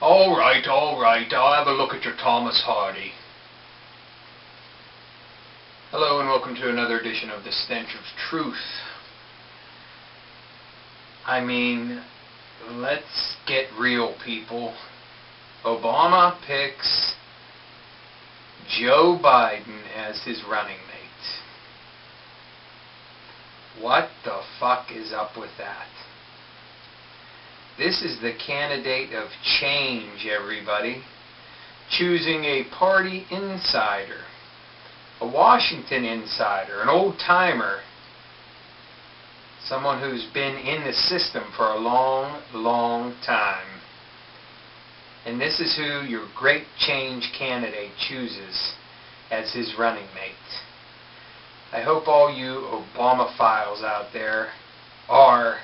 All right, I'll have a look at your Thomas Hardy. Hello and welcome to another edition of the Stench of Truth. I mean, let's get real, people. Obama picks Joe Biden as his running mate. What the fuck is up with that? This is the candidate of change, everybody. Choosing a party insider, a Washington insider, an old-timer, someone who's been in the system for a long, long time. And this is who your great change candidate chooses as his running mate. I hope all you Obama-philes out there are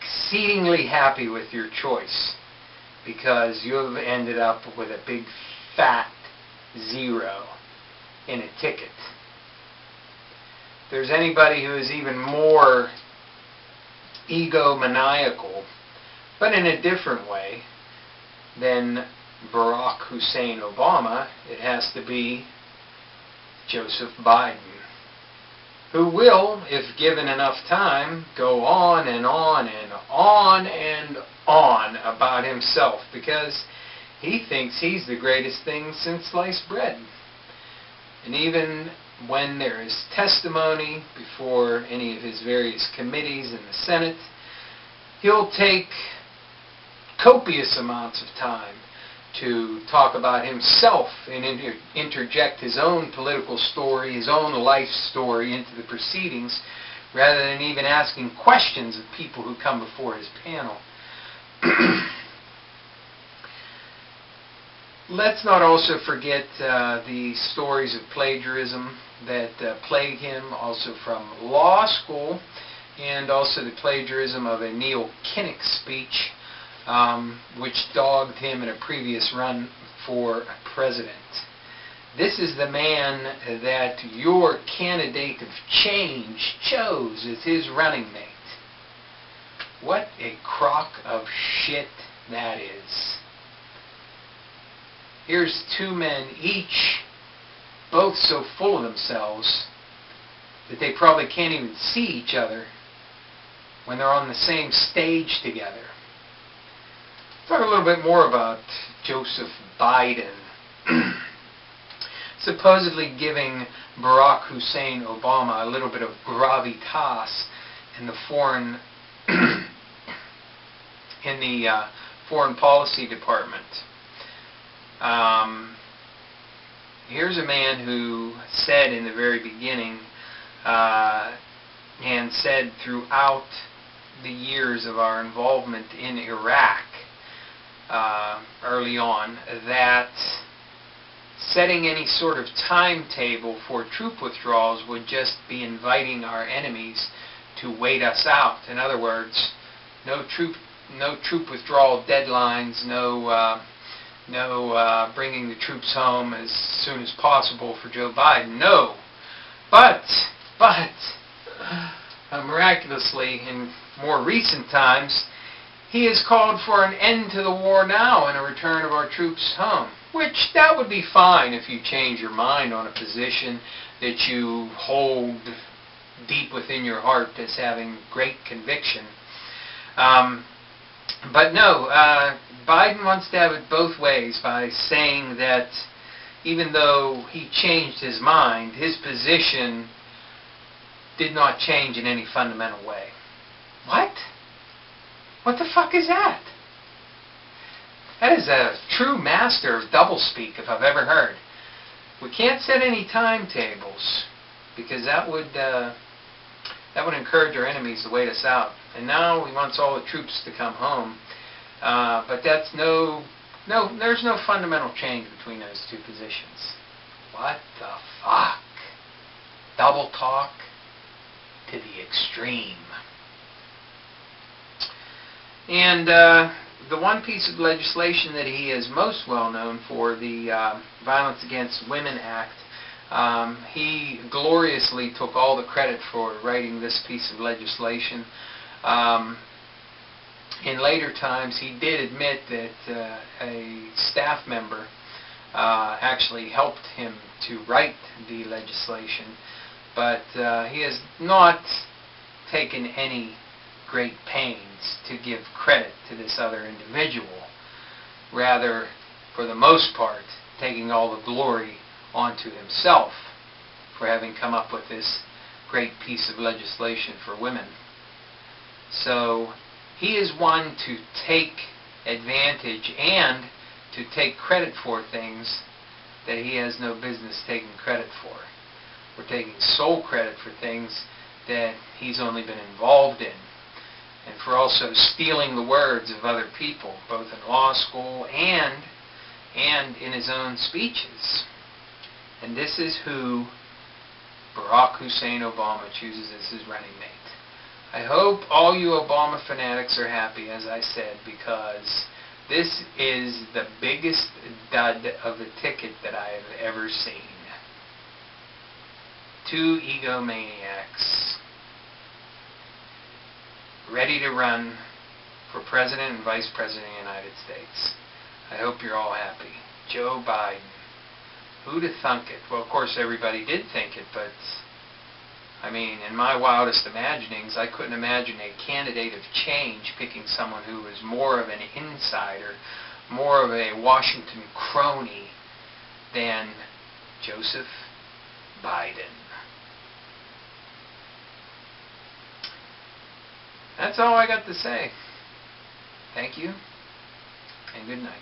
exceedingly happy with your choice, because you have ended up with a big fat 0 in a ticket. If there's anybody who is even more egomaniacal, but in a different way, than Barack Hussein Obama, it has to be Joseph Biden, who will, if given enough time, go on and on and on and on about himself, because he thinks he's the greatest thing since sliced bread. And even when there is testimony before any of his various committees in the Senate, he'll take copious amounts of time to talk about himself and interject his own political story, his own life story into the proceedings, rather than even asking questions of people who come before his panel. Let's not also forget the stories of plagiarism that plague him, also from law school, and also the plagiarism of a Neil Kinnock speech, which dogged him in a previous run for president. This is the man that your candidate of change chose as his running mate. What a crock of shit that is. Here's two men, each both so full of themselves that they probably can't even see each other when they're on the same stage together. Talk a little bit more about Joseph Biden. Supposedly giving Barack Hussein Obama a little bit of gravitas in the foreign foreign policy department. Here's a man who said in the very beginning, and said throughout the years of our involvement in Iraq, early on, that setting any sort of timetable for troop withdrawals would just be inviting our enemies to wait us out. In other words, no troop withdrawal deadlines, no bringing the troops home as soon as possible for Joe Biden. No, but miraculously, in more recent times, he has called for an end to the war now and a return of our troops home. Which, that would be fine if you change your mind on a position that you hold deep within your heart as having great conviction. But no, Biden wants to have it both ways by saying that even though he changed his mind, his position did not change in any fundamental way. What? What the fuck is that? That is a true master of doublespeak if I've ever heard. We can't set any timetables because that would encourage our enemies to wait us out. And now he wants all the troops to come home. But that's there's no fundamental change between those two positions. What the fuck? Double talk to the extreme. And the one piece of legislation that he is most well known for, the Violence Against Women Act, he gloriously took all the credit for writing this piece of legislation. In later times, he did admit that a staff member actually helped him to write the legislation, but he has not taken any great pains to give credit to this other individual. Rather, for the most part, taking all the glory onto himself for having come up with this great piece of legislation for women. So he is one to take advantage and to take credit for things that he has no business taking credit for. We're taking sole credit for things that he's only been involved in, and for also stealing the words of other people, both in law school and in his own speeches. And this is who Barack Hussein Obama chooses as his running mate. I hope all you Obama fanatics are happy, as I said, because this is the biggest dud of a ticket that I have ever seen. Two egomaniacs ready to run for President and Vice President of the United States. I hope you're all happy. Joe Biden. Who'd have thunk it? Well, of course, everybody did think it, but I mean, in my wildest imaginings, I couldn't imagine a candidate of change picking someone who was more of an insider, more of a Washington crony than Joseph Biden. That's all I got to say. Thank you, and good night.